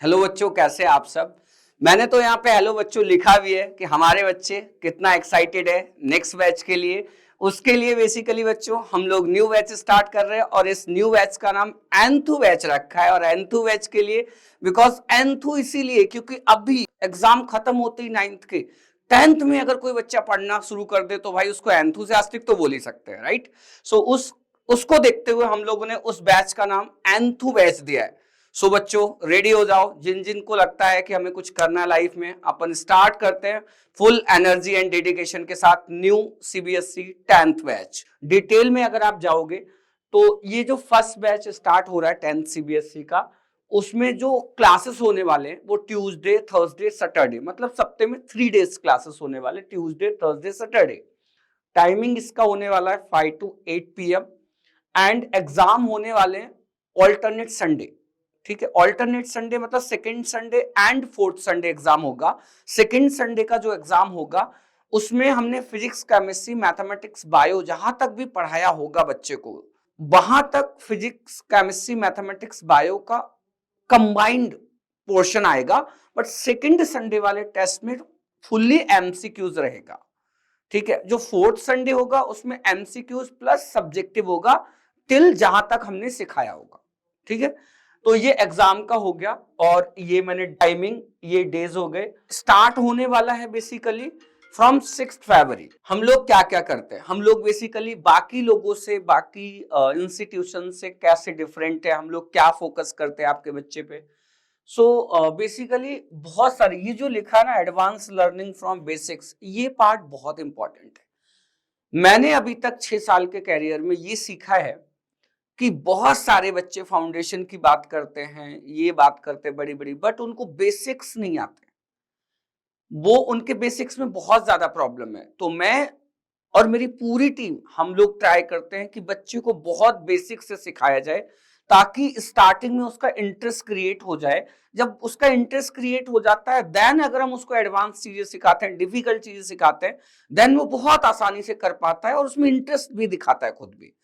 Hello बच्चों, कैसे आप सब। मैंने तो यहाँ पे हेलो बच्चों लिखा भी है कि हमारे बच्चे कितना एक्साइटेड है नेक्स्ट बैच के लिए। उसके लिए बेसिकली बच्चों हम लोग न्यू बैच स्टार्ट कर रहे हैं और इस न्यू बैच का नाम एंथू बैच रखा है। और एंथू बैच के लिए बिकॉज एंथू इसीलिए क्योंकि अभी एग्जाम खत्म होते ही 9th के 10th में अगर कोई बच्चा पढ़ना शुरू कर दे तो भाई उसको एंथुसियास्टिक तो बोल ही सकते हैं, राइट। सो उसको देखते हुए हम लोगों ने उस बैच का नाम एंथू बैच दिया है। सो बच्चों रेडी हो जाओ, जिन जिन को लगता है कि हमें कुछ करना है लाइफ में, अपन स्टार्ट करते हैं फुल एनर्जी एंड डेडिकेशन के साथ new CBSE 10th batch. Detail में अगर आप जाओगे तो ये जो फर्स्ट बैच स्टार्ट हो रहा है 10th सीबीएसई का, उसमें जो क्लासेस होने वाले हैं वो ट्यूसडे थर्सडे सैटरडे, मतलब सप्ताह में 3 डेज क्लासेस होने वाले, ट्यूसडे थर्सडे सैटरडे। टाइमिंग इसका होने वाला है 5 to 8 PM एंड एग्जाम होने वाले हैं ऑल्टरनेट संडे। ठीक है, ऑल्टरनेट संडे मतलब second Sunday and fourth Sunday exam होगा। सेकेंड संडे का जो एग्जाम होगा उसमें हमने फिजिक्स केमिस्ट्री मैथमेटिक्स बायो जहां तक भी पढ़ाया होगा बच्चे को, वहां तक फिजिक्स केमिस्ट्री मैथमेटिक्स बायो का कंबाइंड पोर्शन आएगा। बट सेकेंड संडे वाले टेस्ट में फुल्ली एमसीक्यूज रहेगा। ठीक है, जो फोर्थ संडे होगा उसमें एमसीक्यूज प्लस सब्जेक्टिव होगा टिल जहां तक हमने सिखाया होगा। ठीक है, तो ये एग्जाम का हो गया और ये मैंने टाइमिंग ये डेज हो गए। स्टार्ट होने वाला है बेसिकली फ्रॉम 6 फरवरी। हम लोग क्या क्या करते हैं, हम लोग बेसिकली बाकी लोगों से, बाकी इंस्टीट्यूशन से कैसे डिफरेंट है, हम लोग क्या फोकस करते हैं आपके बच्चे पे। सो बेसिकली बहुत सारी ये जो लिखा है ना एडवांस लर्निंग फ्रॉम बेसिक्स, ये पार्ट बहुत इंपॉर्टेंट है। मैंने अभी तक 6 साल के कैरियर में ये सीखा है कि बहुत सारे बच्चे फाउंडेशन की बात करते हैं, ये बात करते बड़ी बड़ी, बट उनको बेसिक्स नहीं आते, वो उनके बेसिक्स में बहुत ज्यादा प्रॉब्लम है। तो मैं और मेरी पूरी टीम हम लोग ट्राई करते हैं कि बच्चे को बहुत बेसिक से सिखाया जाए ताकि स्टार्टिंग में उसका इंटरेस्ट क्रिएट हो जाए। जब उसका इंटरेस्ट क्रिएट हो जाता है देन अगर हम उसको एडवांस चीजें सिखाते हैं, डिफिकल्ट चीजें सिखाते हैं, देन वो बहुत आसानी से कर पाता है और उसमें इंटरेस्ट भी दिखाता है खुद भी।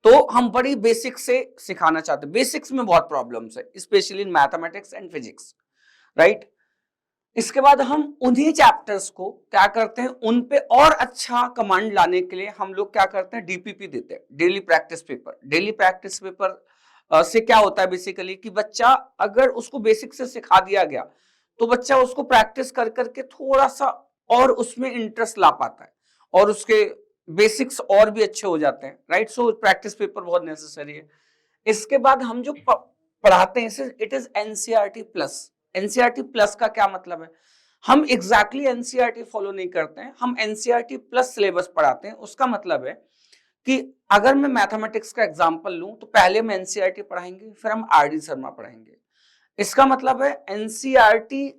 तो हम बड़ी बेसिक से सिखाना चाहते हैं। बेसिक्स में बहुत प्रॉब्लम्स है specially in mathematics and physics, right. इसके बाद हम उन्हीं चैप्टर्स को क्या करते हैं, उन पे और अच्छा कमांड लाने के लिए हम लोग क्या करते हैं, डीपीपी देते हैं, daily practice paper. Daily practice paper से क्या होता है बेसिकली कि बच्चा अगर उसको बेसिक से सिखा दिया गया तो बच्चा उसको प्रैक्टिस कर करके थोड़ा सा और उसमें इंटरेस्ट ला पाता है और उसके बेसिक्स और भी अच्छे हो जाते हैं, राइट। सो प्रैक्टिस पेपर बहुत नेसेसरी है। इसके बाद हम जो पढ़ाते हैं it is NCERT plus. NCERT plus का क्या मतलब है, हम एग्जैक्टली एनसीईआरटी फॉलो नहीं करते हैं, हम एनसीईआरटी प्लस सिलेबस पढ़ाते हैं। उसका मतलब है कि अगर मैं मैथमेटिक्स का एग्जांपल लूं तो पहले हम एनसीईआरटी पढ़ाएंगे, फिर हम आरडी शर्मा पढ़ाएंगे। इसका मतलब है एनसीईआरटी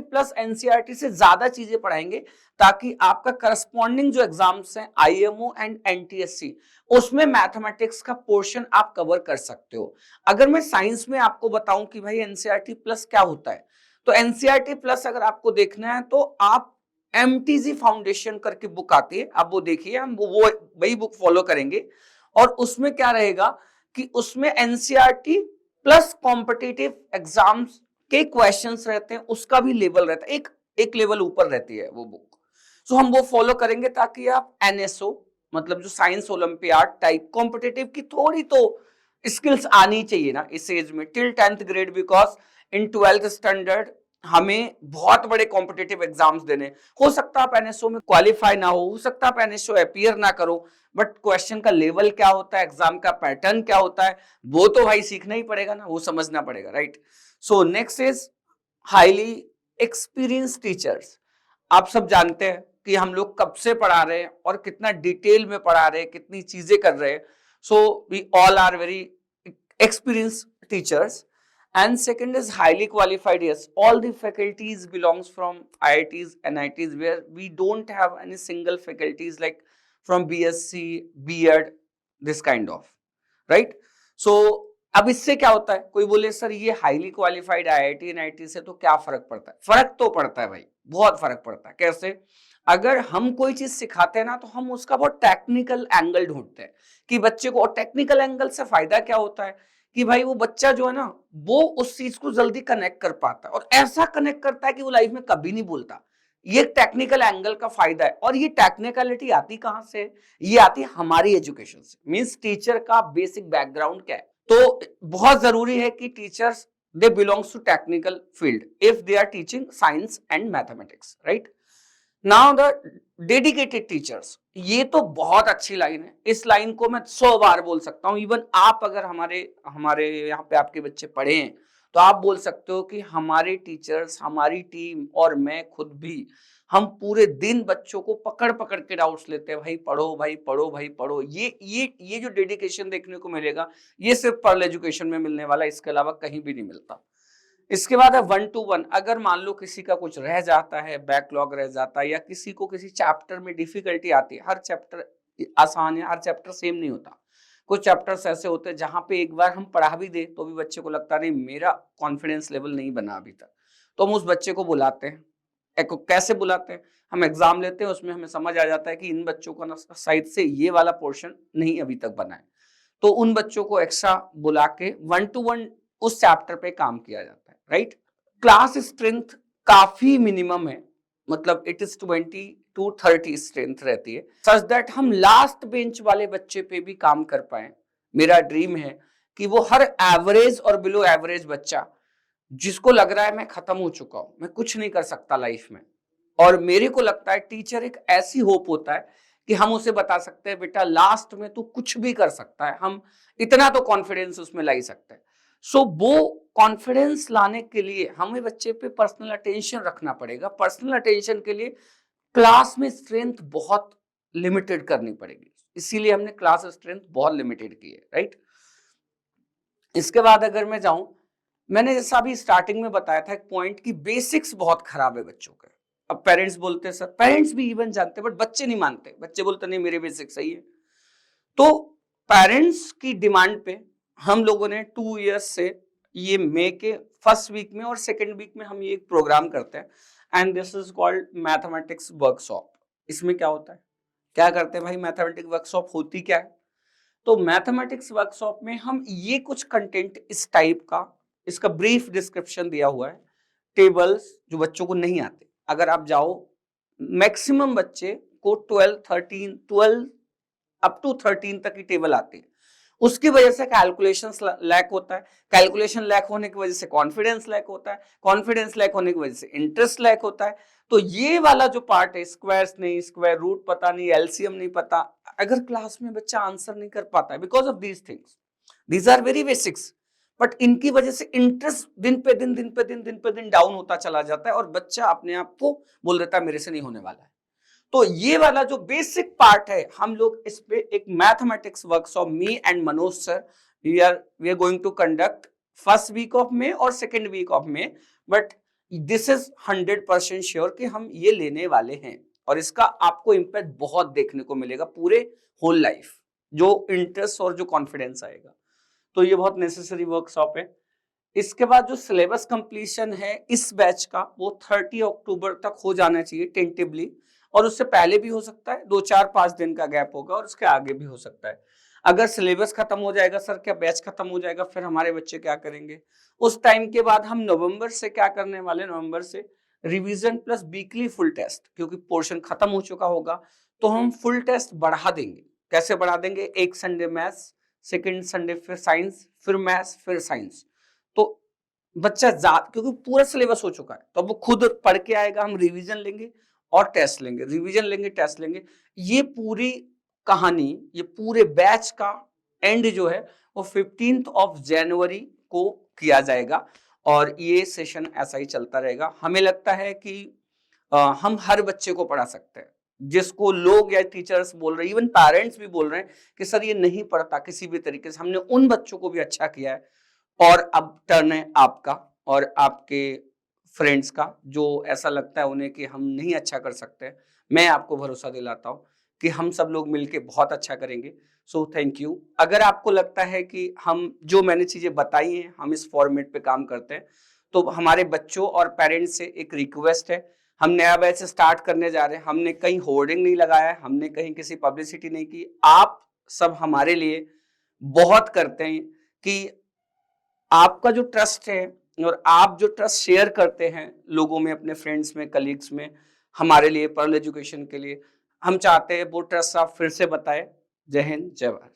प्लस एनसीईआरटी से ज्यादा चीजें पढ़ाएंगे ताकि आपका करस्पॉन्डिंग जो एग्जाम्स हैं आईएमओ एंड एनटीएससी, उसमें मैथमेटिक्स का पोर्शन आप कवर कर सकते हो। अगर मैं साइंस में आपको बताऊं कि भाई एनसीईआरटी प्लस क्या होता है, तो एनसीईआरटी प्लस अगर आपको देखना है तो आप एमटीजी फाउंडेशन करके बुक आती है, आप वो देखिए, हम वो वही बुक फॉलो करेंगे। और उसमें क्या रहेगा कि उसमें एनसीईआरटी प्लस कॉम्पिटिटिव एग्जाम्स के क्वेश्चंस रहते हैं, उसका भी लेवल रहता है, एक लेवल ऊपर रहती है वो बुक। सो हम वो फॉलो करेंगे ताकि आप एनएसओ मतलब जो साइंस ओलंपियाड टाइप कॉम्पिटिटिव की थोड़ी तो स्किल्स आनी चाहिए ना इस एज में, till 10th grade. Because in 12th standard हमें बहुत बड़े कॉम्पिटिटिव एग्जाम्स देने, हो सकता है आप एनएसओ में क्वालिफाई ना हो सकता है आप एनएसओ अपीयर ना करो, बट क्वेश्चन का लेवल क्या होता है, एग्जाम का पैटर्न क्या होता है, वो तो भाई सीखना ही पड़ेगा ना, वो समझना पड़ेगा, right. So next is highly experience teachers. आप सब जानते हैं कि हम लोग कब से पढ़ा रहे हैं और कितना डिटेल में पढ़ा रहे हैं, कितनी चीजें कर रहे हैं। So we all are very experienced teachers. And second is highly qualified. Yes, all the faculties belongs from IITs and NITs where we don't have any single faculties like from BSc, B.Ed, this kind of, right? So अब इससे क्या होता है, कोई बोले sir ये highly qualified IIT NIT से तो क्या फर्क पड़ता है, फर्क तो पड़ता है भाई, बहुत फर्क पड़ता है। कैसे, अगर हम कोई चीज सिखाते हैं ना तो हम उसका बहुत टेक्निकल एंगल ढूंढते हैं कि बच्चे को, और टेक्निकल एंगल से फायदा क्या होता है कि भाई वो बच्चा जो है ना वो उस चीज को जल्दी कनेक्ट कर पाता है और ऐसा कनेक्ट करता है कि वो लाइफ में कभी नहीं भूलता। ये टेक्निकल एंगल का फायदा है। और ये टेक्निकलिटी आती कहां से? ये आती है हमारी एजुकेशन से। मींस टीचर का बेसिक बैकग्राउंड क्या है। तो बहुत जरूरी है कि teachers they belongs to technical field if they are teaching science and mathematics, right. Now the dedicated teachers, ये तो बहुत अच्छी लाइन है। इस लाइन को मैं 100 बार बोल सकता हूं। इवन आप अगर हमारे हमारे यहाँ पे आपके बच्चे पढ़े हैं तो आप बोल सकते हो कि हमारे टीचर्स, हमारी टीम और मैं खुद भी, हम पूरे दिन बच्चों को पकड़ पकड़ के डाउट्स लेते हैं। भाई पढ़ो, भाई पढ़ो, भाई पढ़ो। ये जो डेडिकेशन देखने को मिलेगा ये सिर्फ पर्ल एजुकेशन में मिलने वाला, इसके अलावा कहीं भी नहीं मिलता। इसके बाद है 1-to-1। अगर मान लो किसी का कुछ रह जाता है, बैकलॉग रह जाता है, या किसी को किसी चैप्टर में डिफिकल्टी आती है, हर चैप्टर आसान है, हर चैप्टर सेम नहीं होता। कुछ चैप्टर्स ऐसे होते हैं जहां पे एक बार हम पढ़ा भी दे तो भी बच्चे को लगता नहीं, मेरा कॉन्फिडेंस लेवल नहीं बना अभी तक, तो हम उस बच्चे को बुलाते हैं। कैसे बुलाते हैं? हम एग्जाम लेते हैं, उसमें हमें समझ आ जाता है कि इन बच्चों का ना साइड से ये वाला पोर्शन नहीं अभी तक बना है, तो उन बच्चों को एक्स्ट्रा बुला के 1-to-1 उस चैप्टर पे काम किया जाता है, राइट। क्लास स्ट्रेंथ काफी मिनिमम है, मतलब इट इज 20-30 स्ट्रेंथ रहती है, सच दैट हम लास्ट बेंच वाले बच्चे पे भी काम कर पाए। मेरा ड्रीम है कि वो हर एवरेज और बिलो एवरेज बच्चा जिसको लग रहा है मैं खत्म हो चुका हूं, मैं कुछ नहीं कर सकता लाइफ में, और मेरे को लगता है टीचर एक ऐसी होप होता है कि हम उसे बता सकते हैं बेटा लास्ट में तू कुछ भी कर सकता है, हम इतना तो कॉन्फिडेंस उसमें ला ही सकते हैं। सो वो कॉन्फिडेंस लाने के लिए हमें बच्चे पे पर्सनल अटेंशन रखना पड़ेगा। पर्सनल अटेंशन के लिए क्लास में स्ट्रेंथ बहुत लिमिटेड करनी पड़ेगी, इसीलिए हमने क्लास स्ट्रेंथ बहुत लिमिटेड की है, राइट। इसके बाद अगर मैं जाऊं, मैंने जैसा अभी स्टार्टिंग में बताया था एक पॉइंट की बेसिक्स बहुत खराब है बच्चों के। अब पेरेंट्स बोलते हैं, सर पेरेंट्स भी इवन जानते हैं बट बच्चे नहीं मानते, बच्चे बोलते नहीं मेरे बेसिक्स सही है। तो पेरेंट्स की डिमांड पे हम लोगों ने 2 इयर्स से ये मई के फर्स्ट वीक में और सेकेंड वीक में हम ये एक प्रोग्राम करते हैं, and this is called mathematics workshop. इसमें क्या होता है, क्या करते हैं भाई, मैथमेटिक्स वर्कशॉप होती क्या है? तो मैथमेटिक्स वर्कशॉप में हम ये कुछ कंटेंट इस टाइप का, इसका ब्रीफ डिस्क्रिप्शन दिया हुआ है। टेबल्स जो बच्चों को नहीं आते, अगर आप जाओ, मैक्सिमम बच्चे को 12 अप टू 13 तक की टेबल आती है। उसकी वजह से कैलकुलेशन लैक होता है, कैलकुलेशन लैक होने की वजह से कॉन्फिडेंस लैक होता है, कॉन्फिडेंस लैक होने की वजह से इंटरेस्ट लैक होता है। तो ये वाला जो पार्ट है, स्क्वायर्स नहीं, स्क्वायर रूट पता नहीं, एलसीएम नहीं पता, अगर क्लास में बच्चा आंसर नहीं कर पाता है because of these things, these are very basics, but इनकी वजह से इंटरेस्ट दिन पे दिन डाउन होता चला जाता है और बच्चा अपने आप को बोल देता है मेरे से नहीं होने वाला है। तो ये वाला जो बेसिक पार्ट है, हम लोग इस पे एक mathematics workshop, me and Manoj sir, we are going to conduct first week of May और second week of May, but this is 100% sure कि हम ये लेने वाले हैं और इसका आपको इम्पैक्ट बहुत देखने को मिलेगा पूरे होल लाइफ, जो इंटरेस्ट और जो कॉन्फिडेंस आएगा। तो ये बहुत नेसेसरी वर्कशॉप है। इसके बाद जो सिलेबस कंप्लीशन है इस बैच का, वो 30 अक्टूबर तक हो जाना चाहिए टेंटिवली, और उससे पहले भी हो सकता है, 2-4-5 दिन का गैप होगा और उसके आगे भी हो सकता है। अगर सिलेबस खत्म हो जाएगा सर, क्या बैच खत्म हो जाएगा, फिर हमारे बच्चे क्या करेंगे? उस टाइम के बाद हम नवंबर से क्या करने वाले, नवंबर से revision plus weekly full test, क्योंकि पोर्शन खत्म हो चुका होगा तो हम फुल टेस्ट बढ़ा देंगे। कैसे बढ़ा देंगे? एक संडे मैथ्स, सेकेंड संडे फिर साइंस, फिर मैथ्स, फिर साइंस। तो बच्चा क्योंकि पूरा सिलेबस हो चुका है तो वो खुद पढ़ के आएगा, हम रिवीजन लेंगे और टेस्ट लेंगे, रिवीजन लेंगे, टेस्ट लेंगे। ये पूरी कहानी, ये पूरे बैच का एंड जो है वो 15 जनवरी को किया जाएगा और ये सेशन ऐसा ही चलता रहेगा। हमें लगता है कि हम हर बच्चे को पढ़ा सकते हैं, जिसको लोग या टीचर्स बोल रहे हैं, इवन पेरेंट्स भी बोल रहे हैं कि सर ये नहीं पढ़ता किसी भी तरीके से, हमने उन बच्चों को भी अच्छा किया है। और अब टर्न है आपका और आपके फ्रेंड्स का, जो ऐसा लगता है उन्हें कि हम नहीं अच्छा कर सकते। मैं आपको भरोसा दिलाता हूँ कि हम सब लोग मिलके बहुत अच्छा करेंगे। So thank you. अगर आपको लगता है कि हम जो मैंने चीजें बताई हैं हम इस फॉर्मेट पे काम करते हैं, तो हमारे बच्चों और पेरेंट्स से एक रिक्वेस्ट है, हम नया बैच स्टार्ट करने जा रहे हैं, हमने कहीं होर्डिंग नहीं लगाया, हमने कहीं किसी पब्लिसिटी नहीं की, आप सब हमारे लिए बहुत करते हैं कि आपका जो ट्रस्ट है और आप जो ट्रस्ट शेयर करते हैं लोगों में, अपने फ्रेंड्स में, कलीग्स में, हमारे लिए पर्ल एजुकेशन के लिए, हम चाहते हैं वो ट्रस्ट आप फिर से बताएं। जय हिंद, जय भारत।